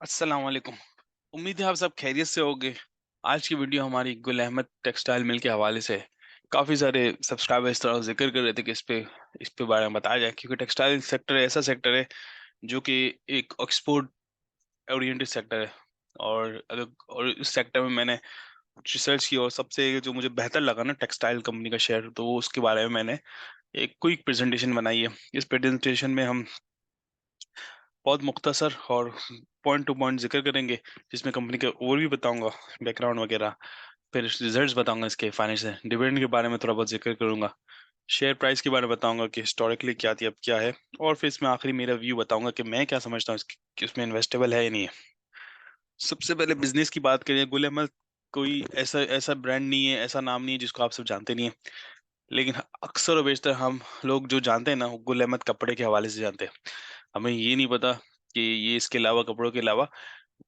अस्सलाम वालेकुम। उम्मीद है आप सब खैरियत से होंगे। आज की वीडियो हमारी गुल अहमद टेक्सटाइल मिल के हवाले से है। काफ़ी सारे सब्सक्राइबर इस तरह जिक्र कर रहे थे कि इस पे बारे में बताया जाए, क्योंकि टेक्सटाइल सेक्टर ऐसा सेक्टर है जो कि एक एक्सपोर्ट ओरिएंटेड सेक्टर है। और इस सेक्टर में मैंने रिसर्च की और सबसे जो मुझे बेहतर लगा ना टेक्सटाइल कंपनी का शेयर, तो वो उसके बारे में मैंने एक क्विक प्रेजेंटेशन बनाई है। इस प्रेजेंटेशन में हम बहुत मुख्तसर और पॉइंट टू पॉइंट जिक्र करेंगे, जिसमें कंपनी का ओवरव्यू बताऊंगा, बैकग्राउंड वगैरह, फिर रिजल्ट्स बताऊंगा, इसके फाइनेंशियल डिविडेंड के बारे में थोड़ा बहुत जिक्र करूंगा, शेयर प्राइस के बारे में बताऊंगा कि हिस्टोरिकली क्या थी अब क्या है, और फिर इसमें आखिरी मेरा व्यू बताऊंगा कि मैं क्या समझता हूँ कि उसमें इन्वेस्टेबल है या नहीं है। सबसे पहले बिजनेस की बात करें, गुल अहमद कोई ऐसा ऐसा ब्रांड नहीं है, ऐसा नाम नहीं है जिसको आप सब जानते नहीं है। लेकिन अक्सर और बेशतर हम लोग जो जानते हैं ना, वो गुल अहमद कपड़े के हवाले से जानते हैं। हमें ये नहीं पता कि ये इसके अलावा, कपड़ों के अलावा,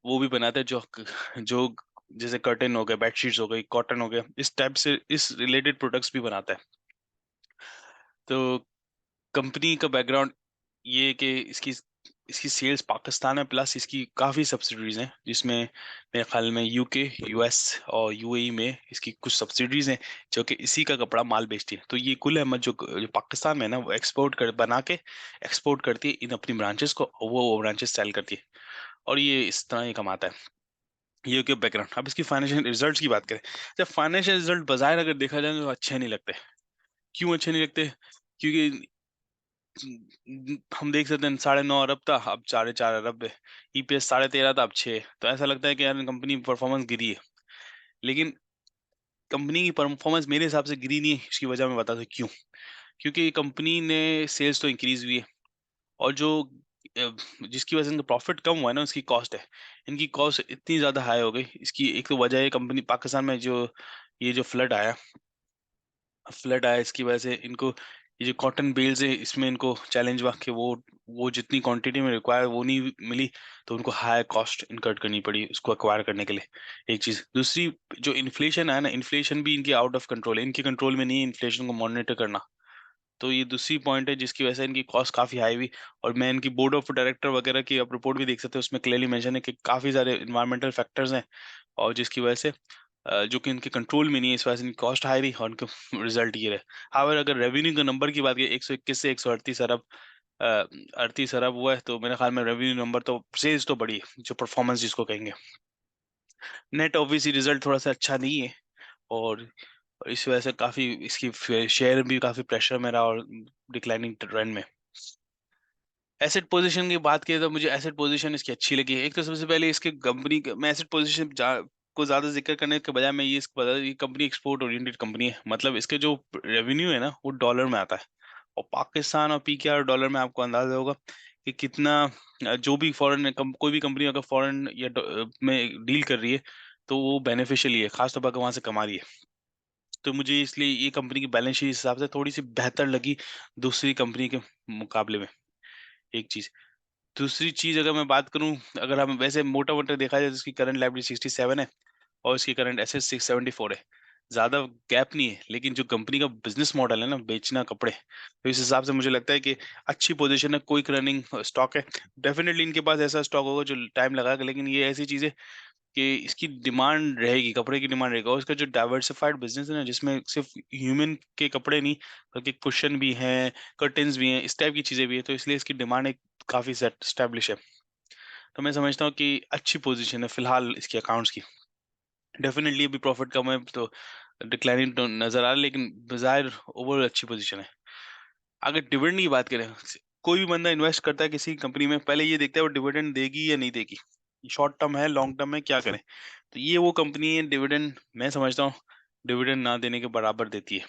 वो भी बनाते हैं जो जैसे कर्टेन हो गए, बेडशीट्स हो गई, कॉटन हो गया, इस टाइप से इस रिलेटेड प्रोडक्ट्स भी बनाता है। तो कंपनी का बैकग्राउंड ये है कि इसकी इसकी सेल्स पाकिस्तान में, प्लस इसकी काफ़ी सब्सिडरीज हैं, जिसमें मेरे ख्याल में यूके, यूएस और यूएई में इसकी कुछ सब्सिडरीज हैं जो कि इसी का कपड़ा माल बेचती है। तो ये कुल अहमद जो पाकिस्तान में है ना, वो एक्सपोर्ट कर बना के एक्सपोर्ट करती है इन अपनी ब्रांचेस को, और वो ब्रांचेस सेल करती है, और ये इस तरह ही कमाता है। ये के बैकग्राउंड। अब इसकी फाइनेंशियल रिजल्ट्स की बात करें, जब फाइनेंशियल रिजल्ट बाजार अगर देखा जाए तो अच्छे नहीं लगते। क्यों अच्छे नहीं लगते? क्योंकि हम देख सकते हैं 9.5 अरब था, अब 4.5 अरब है। ईपीएस 13.5 था, अब 6। तो ऐसा लगता है कि यार कंपनी परफॉर्मेंस गिरी है। लेकिन कंपनी की परफॉर्मेंस मेरे हिसाब से गिरी नहीं है। इसकी वजह मैं बता दूं क्यों। क्योंकि कंपनी ने सेल्स तो इंक्रीज हुई है, और जो जिसकी वजह से इनका प्रॉफिट कम हुआ है ना, उसकी कॉस्ट है। इनकी कॉस्ट इतनी ज्यादा हाई हो गई, इसकी एक तो वजह है कंपनी पाकिस्तान में जो ये जो फ्लड आया, इसकी वजह से इनको ये जो कॉटन बेल्स है, इसमें इनको चैलेंज हुआ कि वो जितनी क्वांटिटी में रिक्वायर वो नहीं मिली। तो उनको हाई कॉस्ट इनकर्ट करनी पड़ी उसको एक्वायर करने के लिए। एक चीज, दूसरी, जो इन्फ्लेशन है ना, इन्फ्लेशन भी इनकी आउट ऑफ कंट्रोल है, इनके कंट्रोल में नहीं है इन्फ्लेशन को मॉनिटर करना। तो ये दूसरी पॉइंट है जिसकी वजह से इनकी कॉस्ट काफी हाई हुई। और मैं इनकी बोर्ड ऑफ डायरेक्टर वगैरह की आप रिपोर्ट भी देख सकते हैं, उसमें क्लियरली मेंशन है कि काफी सारे इन्वायरमेंटल फैक्टर्स हैं, और जिसकी वजह से जो कि इनके कंट्रोल में नहीं है, इस वजह से इनकी कॉस्ट हाई रही और इनका रिजल्ट ये रहे। हावर अगर रेवेन्यू का नंबर की बात करें, 121 से 138 अरब, 38 अरब हुआ है, तो मेरे ख्याल में रेवेन्यू नंबर तो सेल्स तो बड़ी है, जो परफॉर्मेंस जिसको कहेंगे। नेट ऑब्वियसली रिजल्ट थोड़ा सा अच्छा नहीं है, और इस वजह से काफी इसकी शेयर भी काफी प्रेशर में रहा, और डिक्लाइनिंग ट्रेंड में। एसेट पोजीशन की बात करें तो मुझे एसेट पोजीशन इसकी अच्छी लगी है। एक तो सबसे पहले इसके कंपनी मैं एसेट पोजीशन को ज्यादा जिक्र करने के बजाय मैं ये इसको बता दूं, ये कंपनी एक्सपोर्ट ओरिएंटेड कंपनी है। मतलब इसके जो रेवेन्यू है ना, वो डॉलर में आता है। और पाकिस्तान और पीकेआर डॉलर में, आपको अंदाजा होगा कि कितना जो भी कोई भी कंपनी अगर फॉरेन या में डील कर रही है, तो वो बेनिफिशियली है, खासतौर पर अगर वहां से कमा रही है। तो मुझे इसलिए ये कंपनी की बैलेंस शीट इस हिसाब से थोड़ी सी बेहतर लगी दूसरी कंपनी के मुकाबले में। एक चीज, दूसरी चीज अगर मैं बात करूं, अगर हम वैसे मोटा मोटा देखा जाए तो इसकी करंट लायबिलिटी 67 है, और इसकी करंट एसेट 674 है। ज्यादा गैप नहीं है, लेकिन जो कंपनी का बिजनेस मॉडल है ना, बेचना कपड़े, तो इस हिसाब से मुझे लगता है कि अच्छी पोजीशन है। कोई रनिंग स्टॉक है, डेफिनेटली इनके पास ऐसा स्टॉक होगा जो टाइम लगाएगा, लेकिन ये ऐसी चीज है कि इसकी डिमांड रहेगी, कपड़े की डिमांड रहेगा। और इसका जो डाइवर्सिफाइड बिजनेस है ना, जिसमें सिर्फ ह्यूमन के कपड़े नहीं, बल्कि कुशन भी हैं, कर्टन्स भी हैं, इस टाइप की चीजें भी है, तो इसलिए इसकी डिमांड एक काफी सेट स्टैब्लिश है। तो मैं समझता हूँ कि अच्छी पोजीशन है फिलहाल इसके अकाउंट्स की। डेफिनेटली अभी प्रॉफिट कम है, तो डिक्लाइनिंग तो नजर आ रहा है, लेकिन बाजार ओवरऑल अच्छी पोजीशन है। अगर डिविडेंड की बात करें, कोई भी बंदा इन्वेस्ट करता है किसी कंपनी में, पहले ये देखता है वो डिविडेंड देगी या नहीं देगी, शॉर्ट टर्म है, लॉन्ग टर्म है, क्या करें। तो ये वो कंपनी है, डिविडेंड मैं समझता हूँ डिविडेंड ना देने के बराबर देती है।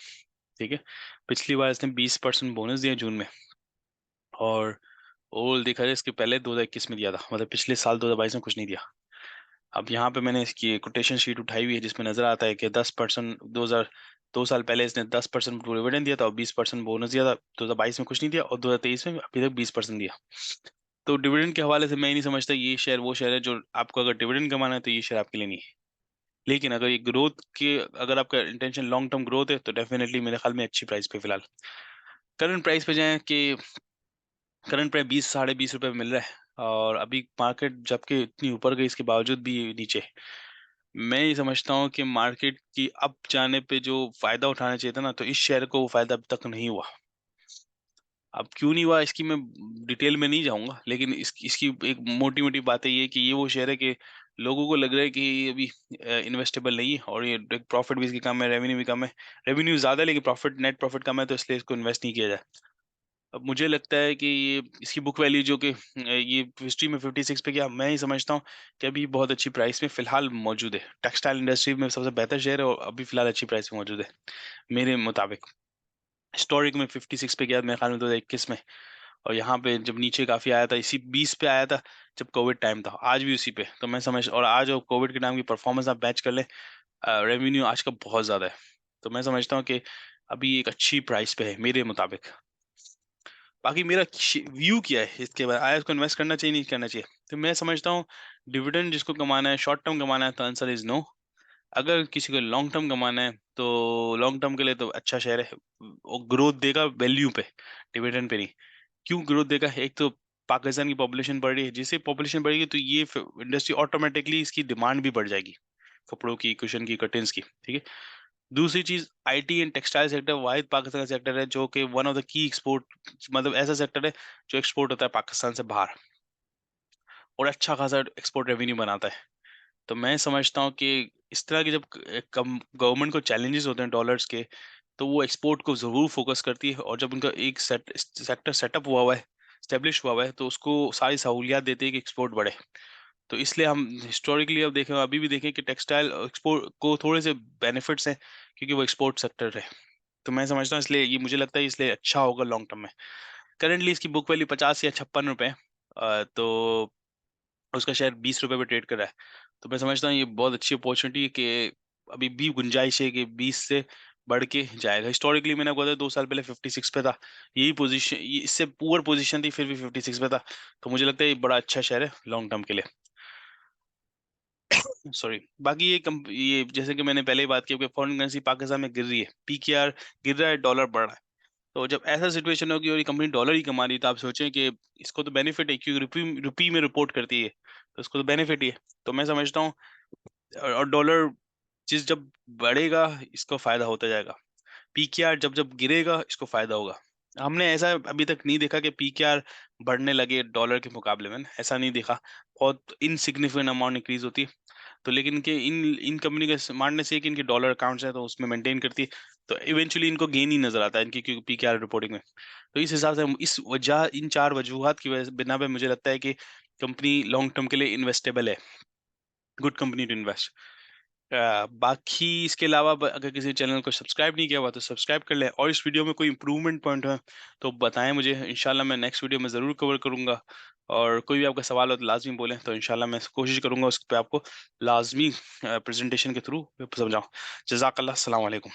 ठीक है, पिछली बार इसने 20% बोनस दिया जून में, और ओवरऑल देखा जाए इसके पहले 2021 में दिया था, मतलब पिछले साल 2022 में कुछ नहीं दिया। अब यहाँ पे मैंने इसकी कोटेशन शीट उठाई हुई है, जिसमें नजर आता है कि 10%, 2 साल पहले इसने 10% डिविडेंड दिया था, और 20% बोनस दिया था। 2022 में कुछ नहीं दिया, और 2023 में अभी तक 20% दिया। तो डिविडेंड के हवाले से मैं ही नहीं समझता ये शेयर वो शेयर है जो आपको, अगर डिविडेंड कमाना है तो ये शेयर आपके लिए नहीं है। लेकिन अगर ये ग्रोथ के, अगर आपका इंटेंशन लॉन्ग टर्म ग्रोथ है, तो डेफिनेटली मेरे ख्याल में अच्छी प्राइस पे फिलहाल। करंट प्राइस पे जाए कि करंट प्राइस 20, 20.5 रुपए मिल रहा है। और अभी मार्केट जबकि इतनी ऊपर गई इसके बावजूद भी ये नीचे। मैं ये समझता हूँ कि मार्केट की अप जाने पे जो फायदा उठाना चाहिए था ना, तो इस शेयर को वो फायदा अब तक नहीं हुआ। अब क्यों नहीं हुआ इसकी मैं डिटेल में नहीं जाऊंगा, लेकिन इसकी एक मोटी मोटी बात है ये कि ये वो शेयर है कि लोगों को लग रहा है कि ये अभी इन्वेस्टेबल नहीं है, और ये प्रॉफिट भी इसकी कम है, रेवेन्यू भी कम है। रेवेन्यू ज्यादा है लेकिन प्रॉफिट, नेट प्रॉफिट कम है, तो इसलिए इसको इन्वेस्ट नहीं किया जाए। अब मुझे लगता है कि ये इसकी बुक वैल्यू जो कि ये हिस्ट्री में 56 पे गया, मैं ही समझता हूँ कि अभी बहुत अच्छी प्राइस में फिलहाल मौजूद है। टेक्सटाइल इंडस्ट्री में सबसे बेहतर शेयर है और अभी फिलहाल अच्छी प्राइस में मौजूद है मेरे मुताबिक। हिस्टोरिक में 56 पे गया मेरे ख्याल में 2021 में, और यहाँ पे जब नीचे काफी आया था, इसी 20 पे आया था जब कोविड टाइम था, आज भी उसी पे। तो मैं समझ, और आज और कोविड के टाइम की परफॉर्मेंस आप मैच कर ले, रेवेन्यू आज का बहुत ज्यादा है। तो मैं समझता हूँ कि अभी एक अच्छी प्राइस पे है मेरे मुताबिक। बाकी मेरा व्यू क्या है इसके बाद, आया इसको इन्वेस्ट करना चाहिए नहीं करना चाहिए, तो मैं समझता हूँ डिविडेंड जिसको कमाना है, शॉर्ट टर्म कमाना है, तो आंसर इज नो। अगर किसी को लॉन्ग टर्म कमाना है तो लॉन्ग टर्म के लिए तो अच्छा शेयर है, वो ग्रोथ देगा वैल्यू पे, डिविडेंड पे नहीं। क्यों ग्रोथ देगा? एक तो पाकिस्तान की पॉपुलेशन बढ़ रही है, जिससे पॉपुलेशन बढ़ेगी तो ये इंडस्ट्री ऑटोमेटिकली इसकी डिमांड भी बढ़ जाएगी, कपड़ों की, कुशन की, कर्टेन्स की, ठीक है। दूसरी चीज, आईटी एंड टेक्सटाइल सेक्टर वाहिद पाकिस्तान का सेक्टर है जो कि one of the key export, मतलब ऐसा सेक्टर है जो एक्सपोर्ट होता है पाकिस्तान से बाहर, और अच्छा खासा एक्सपोर्ट रेवेन्यू बनाता है। तो मैं समझता हूँ कि इस तरह के जब कम गवर्नमेंट को चैलेंजेस होते हैं डॉलर्स के, तो वो एक्सपोर्ट को जरूर फोकस करती है, और जब उनका एक सेक्टर सेटअप हुआ हुआ है, स्टेब्लिश हुआ हुआ है, तो उसको सारी सहूलियात देती है कि एक्सपोर्ट बढ़े। तो इसलिए हम हिस्टोरिकली अब देखें, अभी भी देखें कि टेक्सटाइल एक्सपोर्ट को थोड़े से बेनिफिट्स हैं, क्योंकि वो एक्सपोर्ट सेक्टर है। तो मैं समझता हूँ इसलिए ये, मुझे लगता है इसलिए अच्छा होगा लॉन्ग टर्म में। करेंटली इसकी बुक वैल्यू 50 या 56 रुपए है, तो उसका शेयर 20 रुपए पे ट्रेड कर रहा है। तो मैं समझता हूँ ये बहुत अच्छी अपॉर्चुनिटी है कि अभी भी गुंजाइश है कि 20 से बढ़ के जाएगा। हिस्टोरिकली मैंने आपको बताया 2 साल पहले 56 पे था, यही पोजीशन, इससे पुअर पोजीशन थी, फिर भी 56 पे था। तो मुझे लगता है ये बड़ा अच्छा शेयर है लॉन्ग टर्म के लिए। सॉरी। बाकी ये जैसे कि मैंने पहले ही बात की कि फॉरेन करेंसी पाकिस्तान में गिर रही है, पीकेआर गिर रहा है, डॉलर बढ़ रहा है। तो जब ऐसा सिचुएशन होगी और ये कंपनी डॉलर ही कमा रही है, तो आप सोचें कि इसको तो बेनिफिट है, क्योंकि रुपी रुपी में रिपोर्ट करती है, तो इसको तो बेनिफिट ही है। तो मैं समझता हूँ, और डॉलर जिस जब बढ़ेगा इसको फायदा होता जाएगा, पीकेआर जब जब गिरेगा इसको फायदा होगा। हमने ऐसा अभी तक नहीं देखा कि पीकेआर बढ़ने लगे डॉलर के मुकाबले में, ऐसा नहीं देखा। बहुत इनसिग्निफिकेंट अमाउंट इंक्रीज होती है। तो लेकिन इनके इन इन कंपनी के मानने से कि इनके डॉलर अकाउंट्स हैं तो उसमें मेंटेन करती है, तो इवेंचुअली इनको गेन ही नजर आता है इनकी, क्योंकि पीकेआर रिपोर्टिंग में। तो इस हिसाब से इस वजह, इन चार वजूहात की वजह बिना पे मुझे लगता है कि कंपनी लॉन्ग टर्म के लिए इन्वेस्टेबल है, गुड कंपनी टू इन्वेस्ट। बाकी इसके अलावा अगर किसी चैनल को सब्सक्राइब नहीं किया हुआ तो सब्सक्राइब कर ले, और इस वीडियो में कोई इंप्रूवमेंट पॉइंट है तो बताएं मुझे, इंशाल्लाह मैं नेक्स्ट वीडियो में ज़रूर कवर करूंगा। और कोई भी आपका सवाल हो तो लाजमी बोलें, तो इंशाल्लाह मैं कोशिश करूंगा उस पर आपको लाजमी प्रेजेंटेशन के थ्रू समझाऊँ। जज़ाकल्लाह, अस्सलाम वालेकुम।